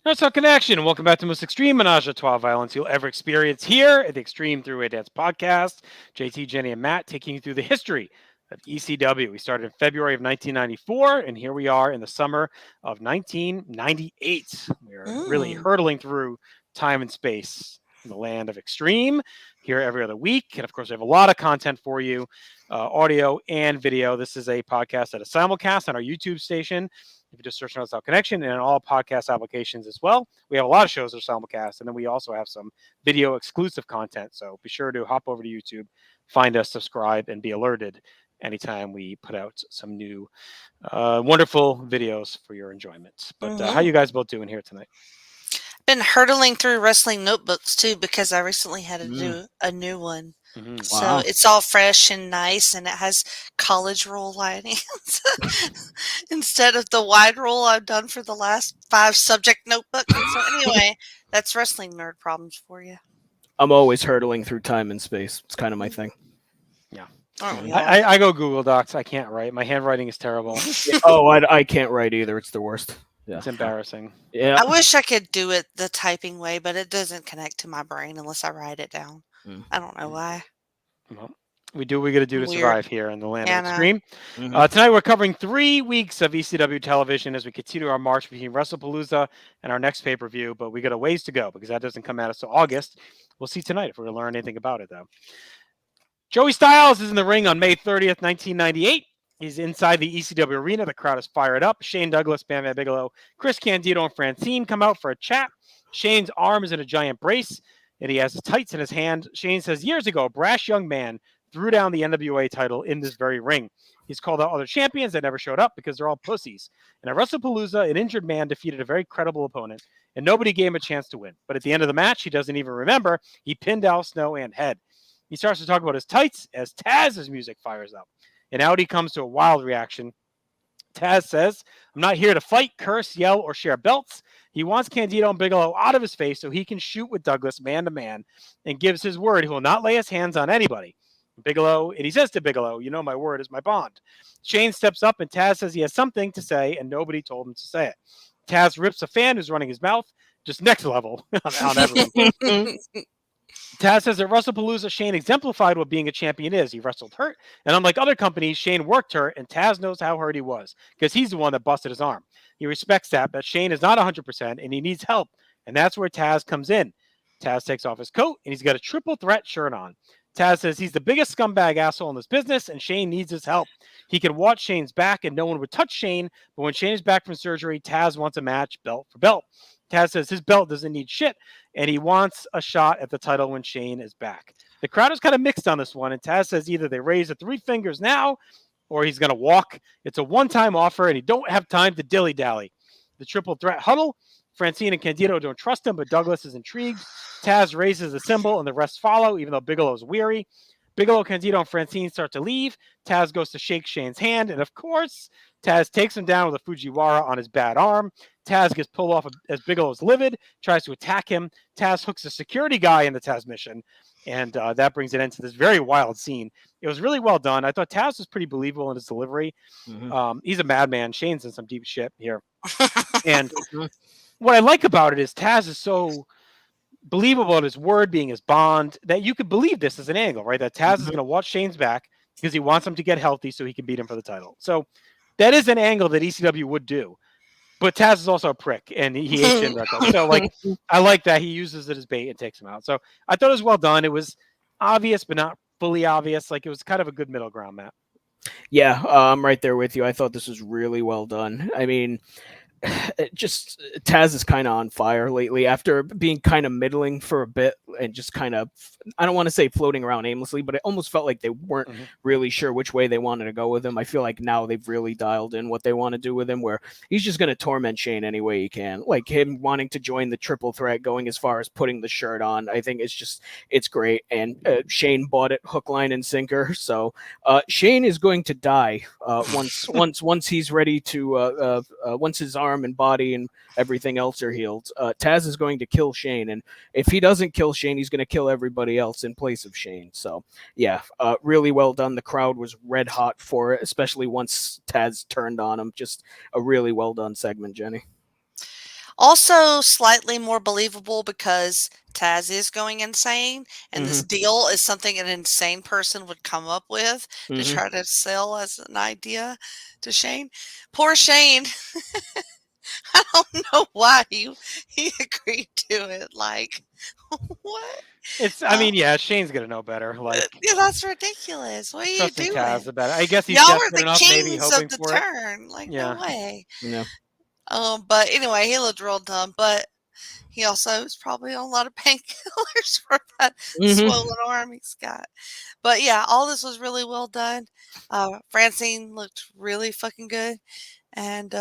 That's our connection. Welcome back to the most extreme menage a trois violence you'll ever experience here at the Extreme Throughway Dance podcast. JT, Jenny, and Matt taking you through the history of ECW. We started in February of 1994, and here we are in the summer of 1998. We are really Mm. hurtling through time and space in the land of extreme here every other week. And of course, we have a lot of content for you, audio and video. This is a podcast at a simulcast on our YouTube station. If you just search Notes Out Connection and all podcast applications as well. We have a lot of shows that are simulcast, and then we also have some video exclusive content. So be sure to hop over to YouTube, find us, subscribe, and be alerted anytime we put out some new wonderful videos for your enjoyment. But how you guys both doing here tonight? Been hurtling through wrestling notebooks too because I recently had to do a new one. Mm-hmm. So Wow. it's all fresh and nice, and it has college rule linings instead of the wide rule I've done for the last 5 subject notebooks. And so anyway, that's wrestling nerd problems for you. I'm always hurtling through time and space. It's kind of my thing. Aren't we all? I go Google Docs. I can't write. My handwriting is terrible. Oh, I can't write either. It's the worst. Yeah. It's embarrassing. Yeah. I wish I could do it the typing way, but it doesn't connect to my brain unless I write it down. I don't know why. Well, we do what we got to do to Weird. survive here in the land Yeah, of I know. extreme. Mhm. Tonight we're covering 3 weeks of ECW television as we continue our march between WrestlePalooza and our next pay-per-view, but we got a ways to go because that doesn't come at us till August. We'll see tonight if we're going to learn anything about it, though. Joey Styles is in the ring on May 30th, 1998. He's inside the ECW arena. The crowd is fired up. Shane Douglas, Bam Bam Bigelow, Chris Candido, and Francine come out for a chat. Shane's arm is in a giant brace, and he has his tights in his hand. Shane says years ago, a brash young man threw down the NWA title in this very ring. He's called out other champions that never showed up because they're all pussies. And at WrestlePalooza, an injured man defeated a very credible opponent, and nobody gave him a chance to win. But at the end of the match, he doesn't even remember. He pinned Al Snow and Head. He starts to talk about his tights as Taz's music fires up. And out he comes to a wild reaction. Taz says, I'm not here to fight, curse, yell, or share belts. He wants Candido and Bigelow out of his face so he can shoot with Douglas man to man and gives his word he will not lay his hands on anybody. Bigelow, and he says to Bigelow, you know my word is my bond. Shane steps up and Taz says he has something to say and nobody told him to say it. Taz rips a fan who's running his mouth, just next level on everyone. Taz says at WrestlePalooza, Shane exemplified what being a champion is. He wrestled hurt, and unlike other companies, Shane worked hurt, and Taz knows how hurt he was because he's the one that busted his arm. He respects that, but Shane is not 100%, and he needs help, and that's where Taz comes in. Taz takes off his coat, and he's got a triple threat shirt on. Taz says he's the biggest scumbag asshole in this business, and Shane needs his help. He can watch Shane's back, and no one would touch Shane, but when Shane is back from surgery, Taz wants a match belt for belt. Taz says his belt doesn't need shit, and he wants a shot at the title when Shane is back. The crowd is kind of mixed on this one, and Taz says either they raise the 3 fingers now or he's going to walk. It's a one-time offer, and he don't have time to dilly-dally. The triple threat huddle. Francine and Candido don't trust him, but Douglas is intrigued. Taz raises the symbol, and the rest follow, even though Bigelow is weary. Bigelow, Candido, and Francine start to leave. Taz goes to shake Shane's hand, and of course, Taz takes him down with a Fujiwara on his bad arm. Taz gets pulled off as Bigelow's livid, tries to attack him. Taz hooks a security guy in the Taz mission, and that brings it into this very wild scene. It was really well done. I thought Taz was pretty believable in his delivery. He's a madman. Shane's in some deep shit here. And what I like about it is Taz is so believable in his word being his bond that you could believe this as an angle, right? That Taz is going to watch Shane's back because he wants him to get healthy so he can beat him for the title. So that is an angle that ECW would do. But Taz is also a prick, and he hates Shane Records. So, like, I like that he uses it as bait and takes him out. So I thought it was well done. It was obvious, but not fully obvious. Like, it was kind of a good middle ground, Matt. Yeah, I'm right there with you. I thought this was really well done. I mean, just Taz is kind of on fire lately after being kind of middling for a bit and just kind of, I don't want to say floating around aimlessly, but it almost felt like they weren't really sure which way they wanted to go with him. I feel like now they've really dialed in what they want to do with him, where he's just going to torment Shane any way he can. Like him wanting to join the triple threat, going as far as putting the shirt on. I think it's great. And Shane bought it hook, line, and sinker. So Shane is going to die once he's ready to, once his arm and body and everything else are healed. Taz is going to kill Shane, and if he doesn't kill Shane, he's going to kill everybody else in place of Shane. So yeah, really well done. The crowd was red hot for it, especially once Taz turned on him. Just a really well done segment, Jenny. Also, slightly more believable because Taz is going insane, and this Mm-hmm. deal is something an insane person would come up with to Mm-hmm. try to sell as an idea to Shane. Poor Shane. I don't know why he agreed to it. Like, what? I mean, yeah, Shane's gonna know better. Like, Yeah, that's ridiculous. What are you trusting Taz doing? about it. I guess he's Y'all were desperate the enough, maybe kings of hoping the for it. turn. Like, no Yeah. way. Yeah. But anyway, he looked real dumb. But he also is probably on a lot of painkillers for that Mm-hmm. swollen arm he's got. But yeah, all this was really well done. Francine looked really fucking good. And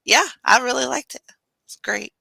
yeah, I really liked it. It's great.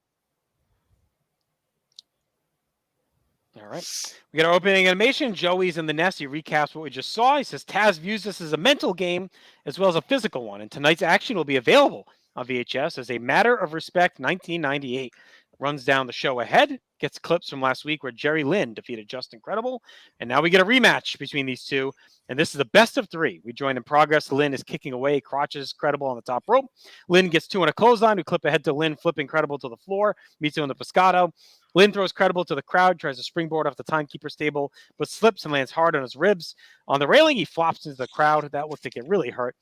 All right. We got our opening animation. Joey's in the nest. He recaps what we just saw. He says Taz views this as a mental game as well as a physical one, and tonight's action will be available on VHS as a matter of respect 1998. Runs down the show ahead, gets clips from last week where Jerry Lynn defeated Justin Credible, and now we get a rematch between these two. And this is the best of three. We join in progress. Lynn is kicking away, crotches Credible on the top rope. Lynn gets two on a clothesline. We clip ahead to Lynn flipping Credible to the floor, meets him in the Pescado. Lynn throws Credible to the crowd, tries to springboard off the timekeeper's table, but slips and lands hard on his ribs. On the railing, he flops into the crowd. That looked like it really hurt.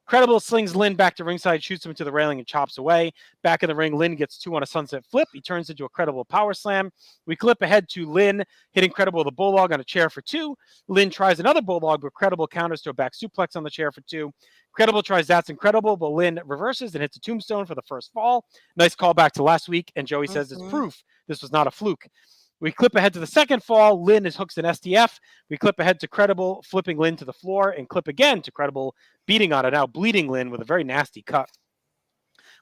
Credible slings Lynn back to ringside, shoots him to the railing, and chops away. Back in the ring, Lynn gets two on a sunset flip. He turns into a Credible power slam. We clip ahead to Lynn hitting Credible with a bulldog on a chair for two. Lynn tries another bulldog, but Credible counters to a back suplex on the chair for two. Credible tries That's Incredible, but Lynn reverses and hits a tombstone for the first fall. Nice callback to last week, and Joey says it's Mhm. proof this was not a fluke. We clip ahead to the second fall. Lynn hooks an STF. We clip ahead to Credible flipping Lynn to the floor, and clip again to Credible beating on it, now bleeding Lynn with a very nasty cut.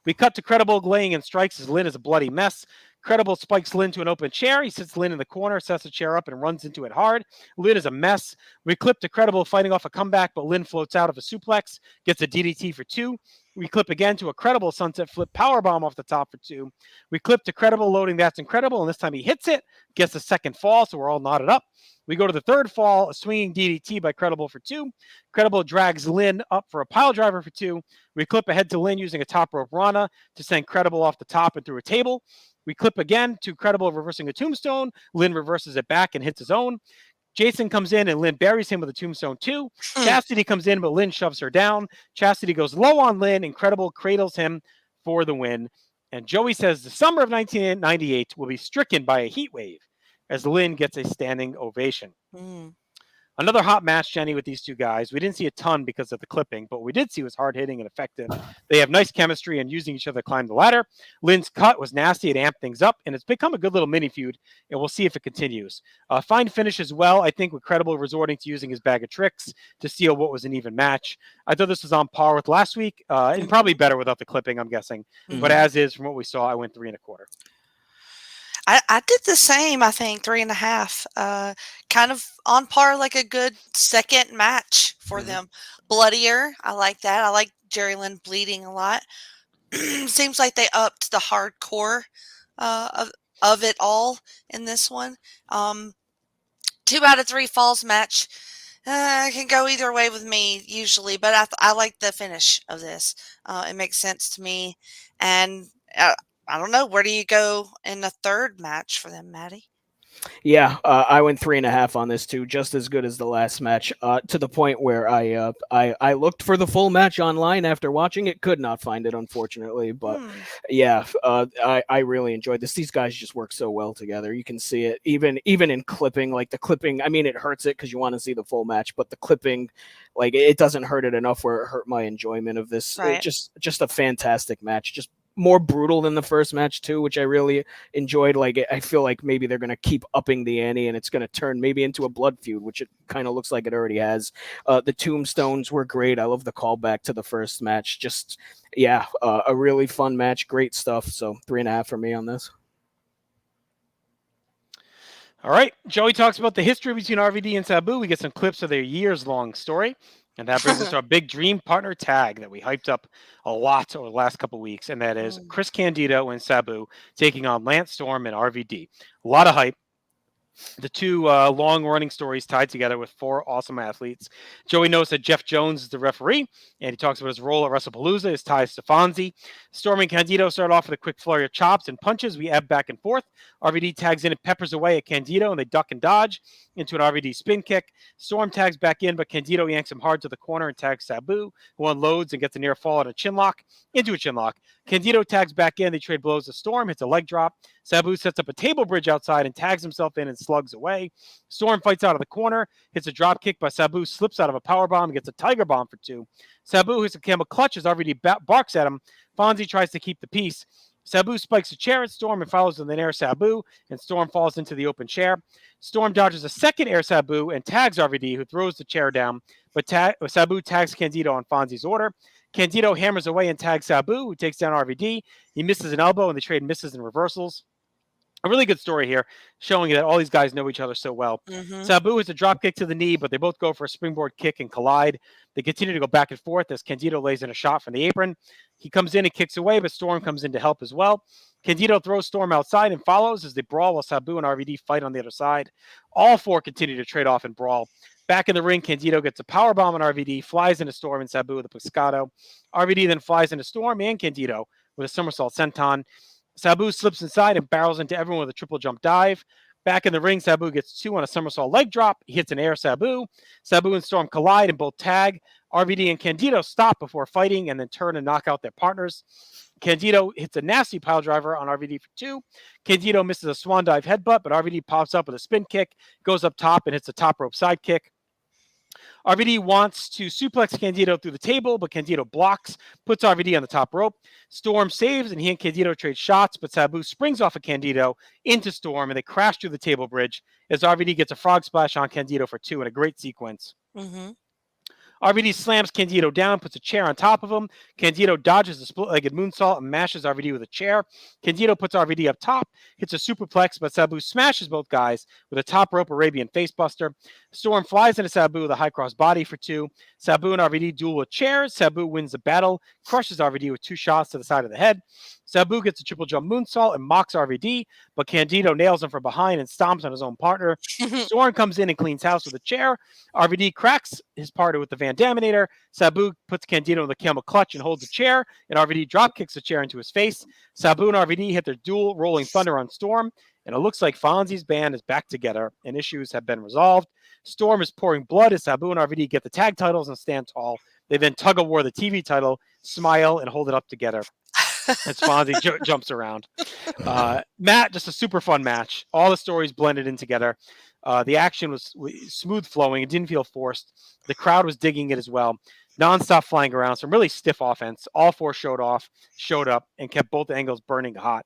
We cut to Credible laying in strikes as Lynn is a bloody mess. Credible spikes Lynn to an open chair. He sits Lynn in the corner, sets the chair up, and runs into it hard. Lynn is a mess. We clip to Credible fighting off a comeback, but Lynn floats out of a suplex, gets a DDT for two. We clip again to a Credible sunset flip powerbomb off the top for two. We clip to Credible loading That's Incredible, and this time he hits it, gets the second fall, so we're all knotted up. We go to the third fall, a swinging DDT by Credible for two. Credible drags Lynn up for a pile driver for two. We clip ahead to Lynn using a top rope Rana to send Credible off the top and through a table. We clip again to Credible reversing a tombstone. Lynn reverses it back and hits his own. Jason comes in and Lynn buries him with a tombstone too. Chastity comes in, but Lynn shoves her down. Chastity goes low on Lynn. Incredible cradles him for the win. And Joey says the summer of 1998 will be stricken by a heat wave as Lynn gets a standing ovation. Mm. Another hot match, Jenny, with these two guys. We didn't see a ton because of the clipping, but what we did see was hard hitting and effective. They have nice chemistry and using each other to climb the ladder. Lynn's cut was nasty. It amped things up, and it's become a good little mini feud, and we'll see if it continues. Fine finish as well, I think, with Credible resorting to using his bag of tricks to steal what was an even match. I thought this was on par with last week, and probably better without the clipping, I'm guessing. But as is, from what we saw, I went 3.25. I did the same, I think, 3.5. Kind of on par, like a good second match for them. Bloodier, I like that. I like Jerry Lynn bleeding a lot. Seems like they upped the hardcore of it all in this one. 2 out of 3 falls match. Can go either way with me usually, but I like the finish of this. It makes sense to me, and I don't know, where do you go in the third match for them, Maddie? Yeah, I went 3.5 on this too, just as good as the last match. To the point where I looked for the full match online after watching it, could not find it unfortunately. But yeah, I really enjoyed this. These guys just work so well together. You can see it even in clipping. Like the clipping, I mean, it hurts it because you want to see the full match, but the clipping, like it doesn't hurt it enough where it hurt my enjoyment of this. Right. Just a fantastic match. Just more brutal than the first match too, which I really enjoyed. Like I feel like maybe they're going to keep upping the ante and it's going to turn maybe into a blood feud, which it kind of looks like it already has. The tombstones were great. I love the callback to the first match. Just yeah, a really fun match. Great stuff. So 3.5 for me on this. All right. Joey talks about the history between RVD and Sabu. We get some clips of their years-long story. And that brings us to our big dream partner tag that we hyped up a lot over the last couple of weeks. And that is Chris Candido and Sabu taking on Lance Storm and RVD. A lot of hype. The two long-running stories tied together with four awesome athletes. Joey knows that Jeff Jones is the referee, and he talks about his role at WrestlePalooza, his ties to Fonzie. Storm and Candido start off with a quick flurry of chops and punches. We ebb back and forth. RVD tags in and peppers away at Candido, and they duck and dodge into an RVD spin kick. Storm tags back in, but Candido yanks him hard to the corner and tags Sabu, who unloads and gets a near fall on a chin lock into a chin lock. Candido tags back in. They trade blows to Storm, hits a leg drop. Sabu sets up a table bridge outside and tags himself in and slugs away. Storm fights out of the corner, hits a drop kick, but Sabu slips out of a power bomb and gets a tiger bomb for two. Sabu hits a camel clutch as RVD barks at him. Fonzie tries to keep the peace. Sabu spikes a chair at Storm and follows with an air Sabu, and Storm falls into the open chair. Storm dodges a second air Sabu and tags RVD, who throws the chair down, but Sabu tags Candido on Fonzie's order. Candido hammers away and tags Sabu, who takes down RVD. He misses an elbow, and the trade misses in reversals. A really good story here, showing that all these guys know each other so well. Mm-hmm. Sabu is a drop kick to the knee, but they both go for a springboard kick and collide. They continue to go back and forth as Candido lays in a shot from the apron. He comes in and kicks away, but Storm comes in to help as well. Candido throws Storm outside and follows as they brawl while Sabu and RVD fight on the other side. All four continue to trade off and brawl. Back in the ring, Candido gets a powerbomb on RVD, flies into Storm and Sabu with a pescado. RVD then flies into Storm and Candido with a somersault senton. Sabu slips inside and barrels into everyone with a triple jump dive. Back in the ring, Sabu gets two on a somersault leg drop. He hits an air Sabu. Sabu and Storm collide and both tag. RVD and Candido stop before fighting and then turn and knock out their partners. Candido hits a nasty pile driver on RVD for two. Candido misses a swan dive headbutt, but RVD pops up with a spin kick, goes up top and hits a top rope side kick. RVD wants to suplex Candido through the table, but Candido blocks, puts RVD on the top rope. Storm saves, and he and Candido trade shots, but Sabu springs off of Candido into Storm, and they crash through the table bridge as RVD gets a frog splash on Candido for two in a great sequence. Mm-hmm. RVD slams Candido down, puts a chair on top of him. Candido dodges a split-legged moonsault and mashes RVD with a chair. Candido puts RVD up top, hits a superplex, but Sabu smashes both guys with a top rope Arabian facebuster. Storm flies into Sabu with a high cross body for two. Sabu and RVD duel with chairs. Sabu wins the battle, crushes RVD with two shots to the side of the head. Sabu gets a triple jump moonsault and mocks RVD, but Candido nails him from behind and stomps on his own partner. Storm comes in and cleans house with a chair. RVD cracks his partner with the Van Daminator. Sabu puts Candido in the camel clutch and holds the chair, and RVD drop kicks the chair into his face. Sabu and RVD hit their dual rolling thunder on Storm, and it looks like Fonzie's band is back together and issues have been resolved. Storm is pouring blood as Sabu and RVD get the tag titles and stand tall. They then tug of war the TV title, smile, and hold it up together as Fonzie jumps around. Matt, just a super fun match. All the stories blended in together. The action was smooth flowing. It didn't feel forced. The crowd was digging it as well. Non-stop flying around. Some really stiff offense. All four showed up, and kept both angles burning hot.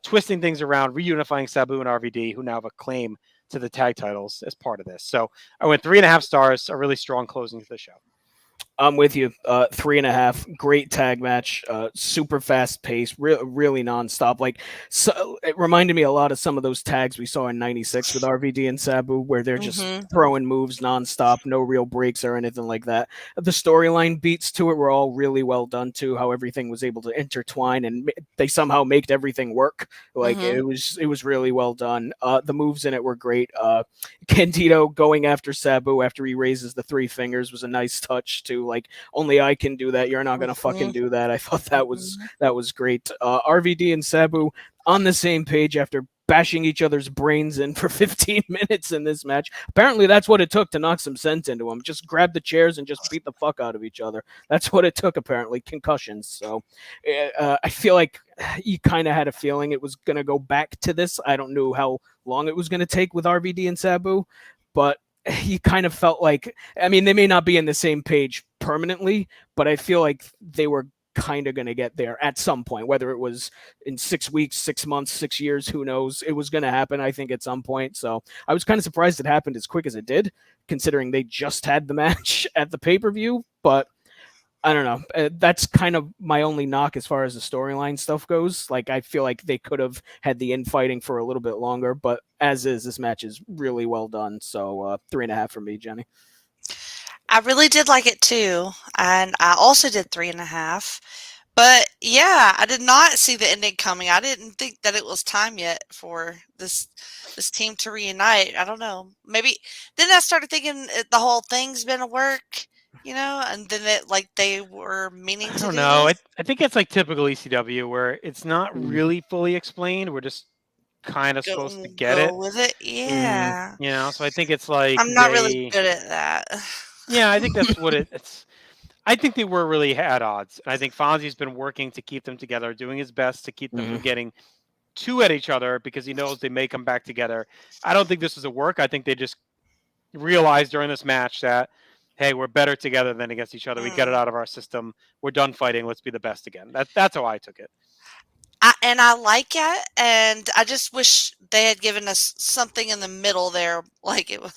Twisting things around, reunifying Sabu and RVD, who now have a claim to the tag titles as part of this. So I went 3.5 stars, a really strong closing to the show. I'm with you. 3.5. Great tag match. Super fast pace. Really nonstop. Like, so it reminded me a lot of some of those tags we saw in '96 with RVD and Sabu, where they're just throwing moves nonstop, no real breaks or anything like that. The storyline beats to it were all really well done too. How everything was able to intertwine and they somehow made everything work. Like it was really well done. The moves in it were great. Candido going after Sabu after he raises the three fingers was a nice touch too. Like, only I can do that. You're not gonna fucking do that. I thought that was great. RVD and Sabu on the same page after bashing each other's brains in for 15 minutes in this match. Apparently, that's what it took to knock some sense into them. Just grab the chairs and just beat the fuck out of each other. That's what it took, apparently. Concussions. So I feel like you kind of had a feeling it was going to go back to this. I don't know how long it was going to take with RVD and Sabu, but he kind of felt like, I mean, they may not be in the same page permanently, but I feel like they were kind of going to get there at some point, whether it was in 6 weeks, 6 months, 6 years, who knows. It was going to happen, I think, at some point. So I was kind of surprised it happened as quick as it did, considering they just had the match at the pay-per-view. But I don't know. That's kind of my only knock as far as the storyline stuff goes. Like, I feel like they could have had the infighting for a little bit longer, but as is, this match is really well done. So 3.5 for me, Jenny. I really did like it too, and I also did 3.5. But yeah, I did not see the ending coming. I didn't think that it was time yet for this team to reunite. I don't know. Maybe then I started thinking the whole thing's been a work, and then they were meaning I to don't do know. this. I think it's like typical ECW where it's not Mm. really fully explained. We're just kind of supposed to get Go it, with it. Yeah. So I think it's like I'm not really good at that. yeah, I think that's what it's. I think they were really at odds. And I think Fonzie's been working to keep them together, doing his best to keep them from getting two at each other because he knows they may come back together. I don't think this is a work. I think they just realized during this match that, hey, we're better together than against each other. We get it Mm. out of our system. We're done fighting. Let's be the best again. That's how I took it. I like it, and I just wish they had given us something in the middle there, like it was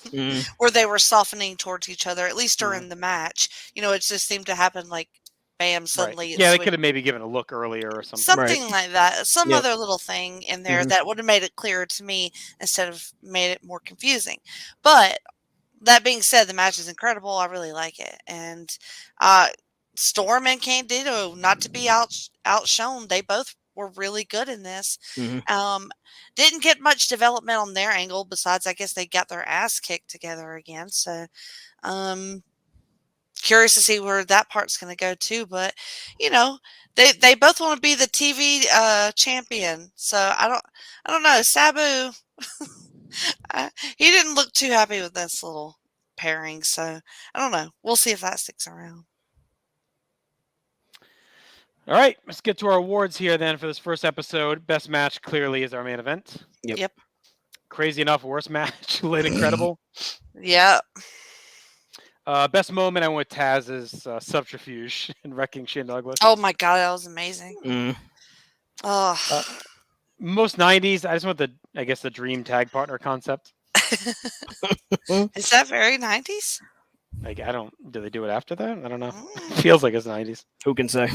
where they were softening towards each other, at least during the match. It just seemed to happen like, bam, Right. suddenly it Yeah, they switched. could have maybe given a look earlier or something. Something like that. Some Yep. other little thing in there that would have made it clearer to me instead of made it more confusing. But that being said, the match is incredible. I really like it. And Storm and Candido, not to be outshone, they both were really good in this. Didn't get much development on their angle besides, I guess, they got their ass kicked together again. So curious to see where that part's going to go too. But they both want to be the TV champion. So I don't know. Sabu, he didn't look too happy with this little pairing. So I don't know. We'll see if that sticks around. All right, let's get to our awards here then for this first episode. Best match clearly is our main event. Yep. Crazy enough, worst match, Lit Incredible. Yep. Best moment, I went with Taz's subterfuge and wrecking Shane Douglas. Oh my god, that was amazing. Oh. Most 90s, I just want the dream tag partner concept. Is that very 90s? Like, do they do it after that? I don't know. It feels like it's 90s. Who can say?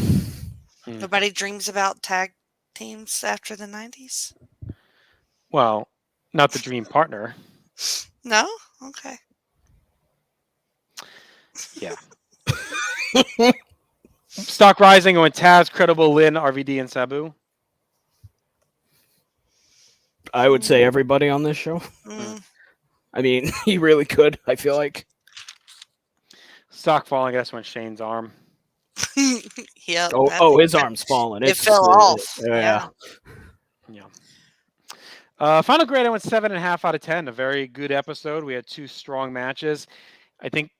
Nobody dreams about tag teams after the 90s? Well, not the dream partner. No? Okay. Yeah. Stock rising, I went Taz, Credible, Lynn, RVD, and Sabu. I would say everybody on this show. I mean, he really could, I feel like. Stock falling, I guess, went Shane's arm. Yeah. His arm's falling. It fell off. Yeah. Final grade, I went 7.5 out of 10. A very good episode. We had two strong matches. I think,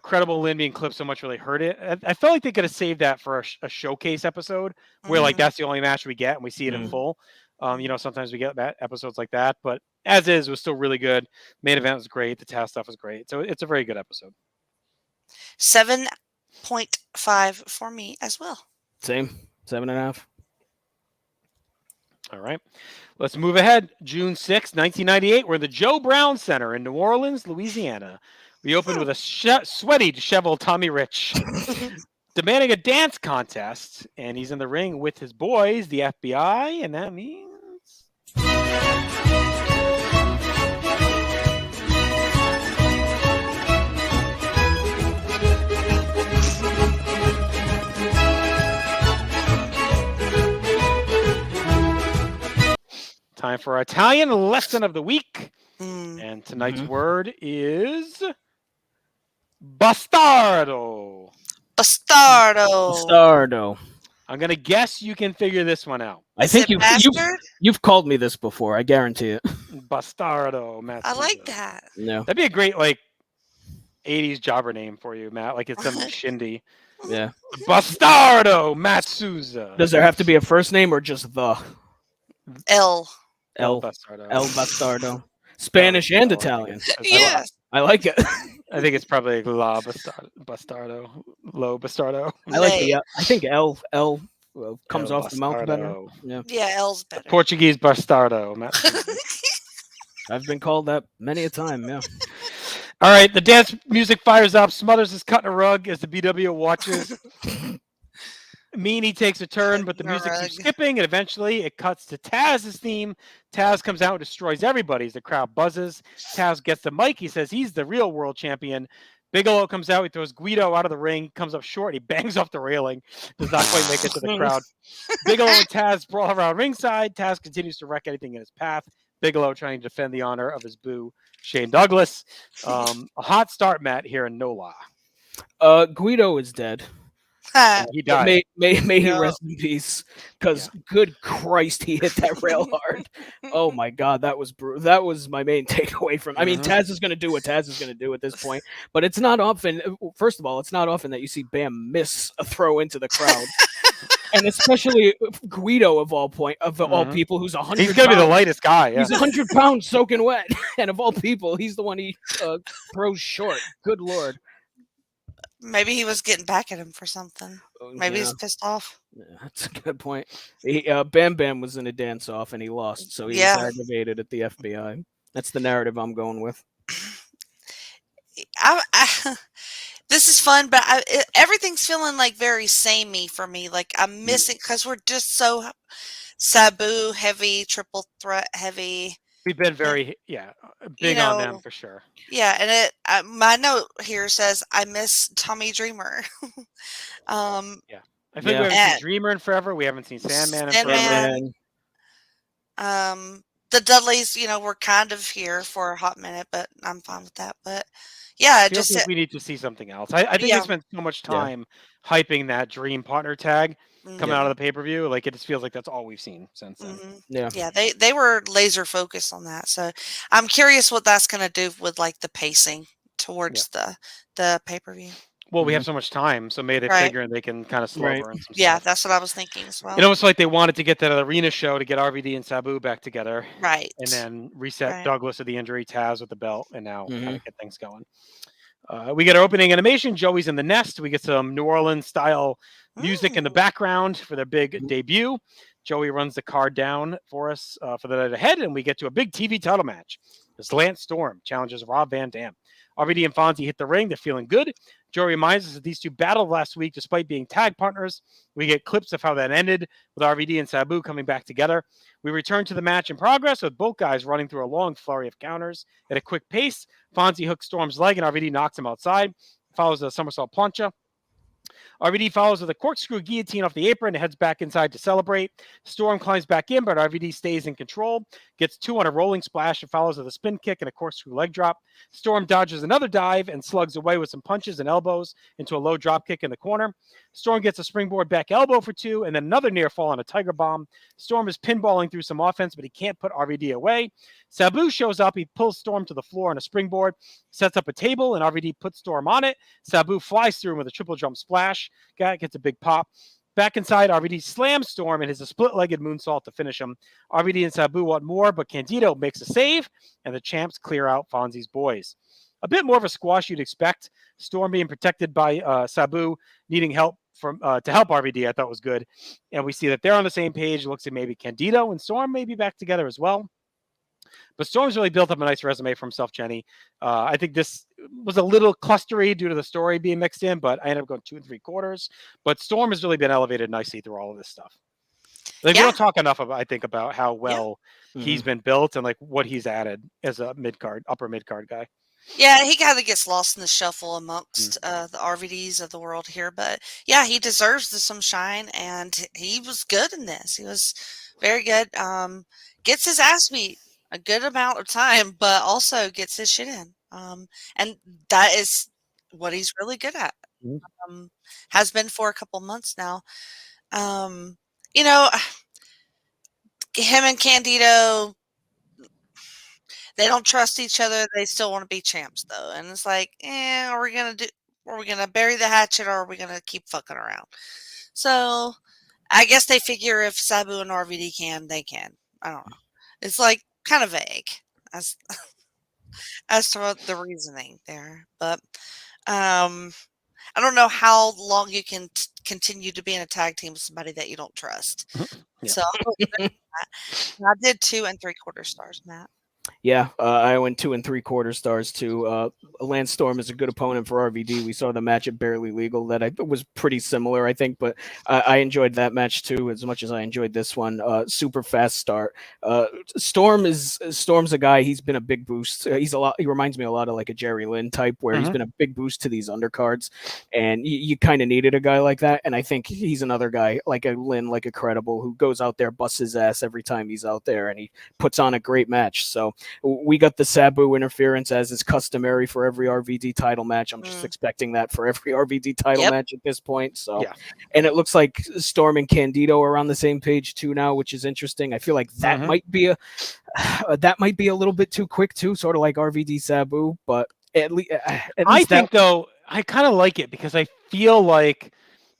Credible Lynn being clipped so much really hurt it. I felt like they could have saved that for a showcase episode where like that's the only match we get and we see it in full. Sometimes we get episodes like that, but as is, it was still really good. Main event was great. The Taz stuff was great. So it's a very good episode. 7.5 for me as well. Same. 7.5. All right. Let's move ahead. June 6, 1998. We're in the Joe Brown Center in New Orleans, Louisiana. We opened with a sweaty, disheveled Tommy Rich demanding a dance contest, and he's in the ring with his boys, the FBI, and that means... Time for our Italian lesson of the week. And tonight's word is bastardo. Bastardo. I'm going to guess you can figure this one out. I think you've called me this before. I guarantee it. Bastardo, Matt. I like that. No. That'd be a great 80s jobber name for you, Matt. Like it's some shindy. Yeah. Bastardo, Matt Souza. Does there have to be a first name or just the? El Bastardo. El Bastardo. Spanish and Italian. Yes. I like it. I think it's probably La Bastardo. Lo Bastardo. I like the. I think El comes off the mouth better. Yeah, L's better. Portuguese Bastardo. Matt. I've been called that many a time. Yeah. All right, the dance music fires up. Smothers is cutting a rug as the BW watches. Meanie takes a turn, but the music keeps skipping, and eventually it cuts to Taz's theme. Taz comes out and destroys everybody as the crowd buzzes. Taz gets the mic. He says he's the real world champion. Bigelow comes out. He throws Guido out of the ring. Comes up short. He bangs off the railing. Does not quite make it to the crowd. Bigelow and Taz brawl around ringside. Taz continues to wreck anything in his path. Bigelow trying to defend the honor of his boo, Shane Douglas. A hot start, Matt, here in NOLA. Guido is dead. He died. May he Yeah. rest in peace. Because good Christ, he hit that rail hard. Oh my God, that was brutal. That was my main takeaway from. I mean, Taz is going to do what Taz is going to do at this point, but it's not often. First of all, it's not often that you see Bam miss a throw into the crowd. And especially Guido of all people, who's 100. He's gonna be the lightest guy. Yeah. He's 100 pounds soaking wet, and of all people, he's the one he throws short. Good Lord. Maybe he was getting back at him for something. Maybe he's pissed off. Yeah, that's a good point. Bam Bam was in a dance off and he lost, so he was aggravated at the FBI. That's the narrative I'm going with. This is fun, but everything's feeling like very samey for me. Like I'm missing because we're just so Sabu heavy, triple threat heavy. We've been very big on them for sure. Yeah, and my note here says I miss Tommy Dreamer. I think we haven't seen Dreamer in forever. We haven't seen Sandman in forever. The Dudleys, were kind of here for a hot minute, but I'm fine with that. But yeah, I think we need to see something else. I think they spent so much time hyping that Dream partner tag coming out of the pay-per-view. Like it just feels like that's all we've seen since then. Yeah, they were laser focused on that. So I'm curious what that's going to do with like the pacing towards the pay-per-view. Well, we have so much time, so maybe they figure they can kind of slow burn some stuff. Stuff. That's what I was thinking as well. It's like they wanted to get that arena show to get RVD and Sabu back together. Right. And then reset Douglas of the injury, Taz with the belt, and now kind of get things going. We get our opening animation. Joey's in the nest. We get some New Orleans style music in the background for their big debut. Joey runs the card down for us for the night ahead, and we get to a big TV title match. As Lance Storm challenges Rob Van Dam. RVD and Fonzie hit the ring. They're feeling good. Joey reminds us that these two battled last week despite being tag partners. We get clips of how that ended with RVD and Sabu coming back together. We return to the match in progress with both guys running through a long flurry of counters at a quick pace. Fonzie hooks Storm's leg and RVD knocks him outside. Follows a somersault plancha. RVD follows with a corkscrew guillotine off the apron and heads back inside to celebrate. Storm climbs back in, but RVD stays in control. Gets two on a rolling splash and follows with a spin kick and a corkscrew leg drop. Storm dodges another dive and slugs away with some punches and elbows into a low drop kick in the corner. Storm gets a springboard back elbow for two and then another near fall on a tiger bomb. Storm is pinballing through some offense, but he can't put RVD away. Sabu shows up. He pulls Storm to the floor on a springboard, sets up a table, and RVD puts Storm on it. Sabu flies through him with a triple jump splash. Guy gets a big pop. Back inside, RVD slams Storm and his split-legged moonsault to finish him. RVD and Sabu want more, but Candido makes a save, and the champs clear out Fonzie's boys. A bit more of a squash you'd expect. Storm being protected by Sabu, needing help to help RVD, I thought was good. And we see that they're on the same page. It looks like maybe Candido and Storm may be back together as well. But Storm's really built up a nice resume for himself, Jenny. I think this was a little clustery due to the story being mixed in, but I ended up going 2 3/4. But Storm has really been elevated nicely through all of this stuff. Like we don't talk enough about how well he's been built and like what he's added as a upper mid card guy. Yeah, he kind of gets lost in the shuffle amongst the RVDs of the world here, but yeah, he deserves some shine, and he was good in this. He was very good. Gets his ass beat a good amount of time, but also gets his shit in. And that is what he's really good at. Has been for a couple months now. Him and Candido, they don't trust each other. They still want to be champs though. And it's like, are we gonna bury the hatchet or are we gonna keep fucking around? So I guess they figure if Sabu and RVD can, they can. I don't know. It's like kind of vague as to the reasoning there, but I don't know how long you can continue to be in a tag team with somebody that you don't trust. So I did 2 3/4 stars, Matt. Yeah, I went 2 3/4 stars too. Lance Storm is a good opponent for RVD. We saw the match at Barely Legal that was pretty similar, I think, but I enjoyed that match too as much as I enjoyed this one. Super fast start. Storm's a guy. He's been a big boost. He's a lot. He reminds me a lot of like a Jerry Lynn type, where he's been a big boost to these undercards, and you kind of needed a guy like that. And I think he's another guy like a Lynn, like a Credible, who goes out there, busts his ass every time he's out there, and he puts on a great match. So we got the Sabu interference as is customary for every RVD title match. I'm just expecting that for every RVD title match at this point. So, and it looks like Storm and Candido are on the same page too now, which is interesting. I feel like that might be a little bit too quick too, sort of like RVD Sabu. But at least I think though I kind of like it because I feel like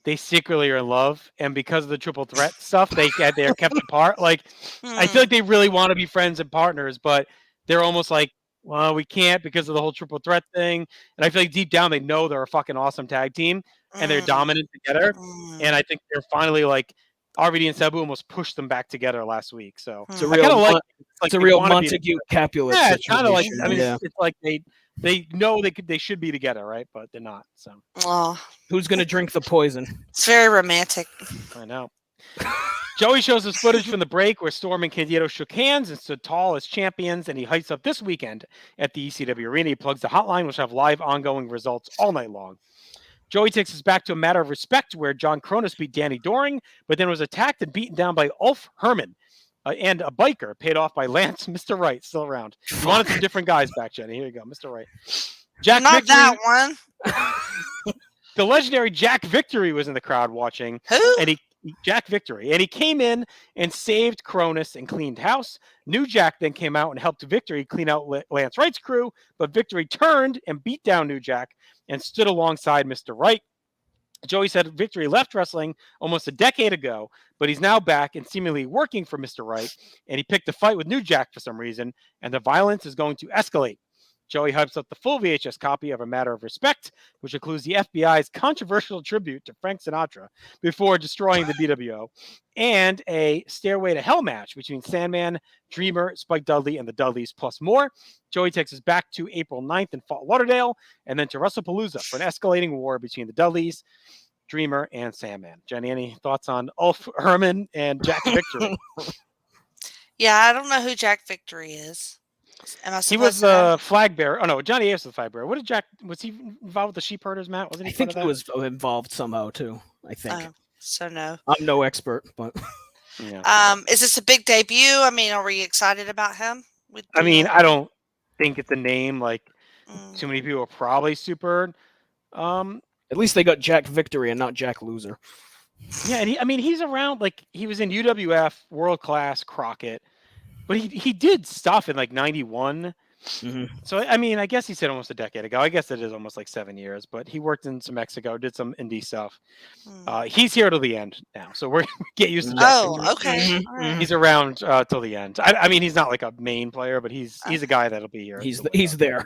they secretly are in love, and because of the triple threat stuff, they're kept apart. Like I feel like they really want to be friends and partners, but they're almost like, well, we can't because of the whole triple threat thing. And I feel like deep down they know they're a fucking awesome tag team and they're dominant together. And I think they're finally like RVD and Sabu almost pushed them back together last week. So it's a real, it's a real Montague Capulet. Yeah, it's kind of like, I mean, it's like they know they should be together, right? But they're not. So who's gonna drink the poison? It's very romantic. I know. Joey shows us footage from the break where Storm and Candido shook hands and stood tall as champions, and he hypes up this weekend at the ECW Arena. He plugs the hotline, which have live ongoing results all night long. Joey takes us back to a matter of respect where John Cronus beat Danny Doring, but then was attacked and beaten down by Ulf Herman and a biker paid off by Lance, Mr. Wright, still around. You wanted some different guys back, Jenny. Here you go, Mr. Wright. Jack Not Victory, that one. The legendary Jack Victory was in the crowd watching. Who? And Jack Victory. And he came in and saved Cronus and cleaned house. New Jack then came out and helped Victory clean out Lance Wright's crew, but Victory turned and beat down New Jack and stood alongside Mr. Wright. Joey said Victory left wrestling almost a decade ago, but he's now back and seemingly working for Mr. Wright, and he picked a fight with New Jack for some reason, and the violence is going to escalate. Joey hypes up the full VHS copy of A Matter of Respect, which includes the FBI's controversial tribute to Frank Sinatra before destroying the BWO, and a Stairway to Hell match between Sandman, Dreamer, Spike Dudley, and the Dudleys, plus more. Joey takes us back to April 9th in Fort Lauderdale, and then to WrestlePalooza for an escalating war between the Dudleys, Dreamer, and Sandman. Jenny, any thoughts on Ulf Herman and Jack Victory? Yeah, I don't know who Jack Victory is. He was the flag bearer. Oh no, Johnny Ace was the flag bearer. What did Jack? Was he involved with the sheep herders, Matt? Wasn't he? I think he was involved somehow too. I think. So no. I'm no expert, but. Yeah. Is this a big debut? I mean, are we excited about him? I mean, I don't think it's a name like too many people are probably super. At least they got Jack Victory and not Jack Loser. Yeah, and he's around. Like he was in UWF, World Class, Crockett. But he did stuff in like 91. So, I mean, I guess he said almost a decade ago. I guess it is almost like 7 years. But he worked in some Mexico, did some indie stuff. He's here till the end now. So we're going to get used to Jack. Oh, okay. He's around till the end. I mean, he's not like a main player, but he's a guy that'll be here. He's there.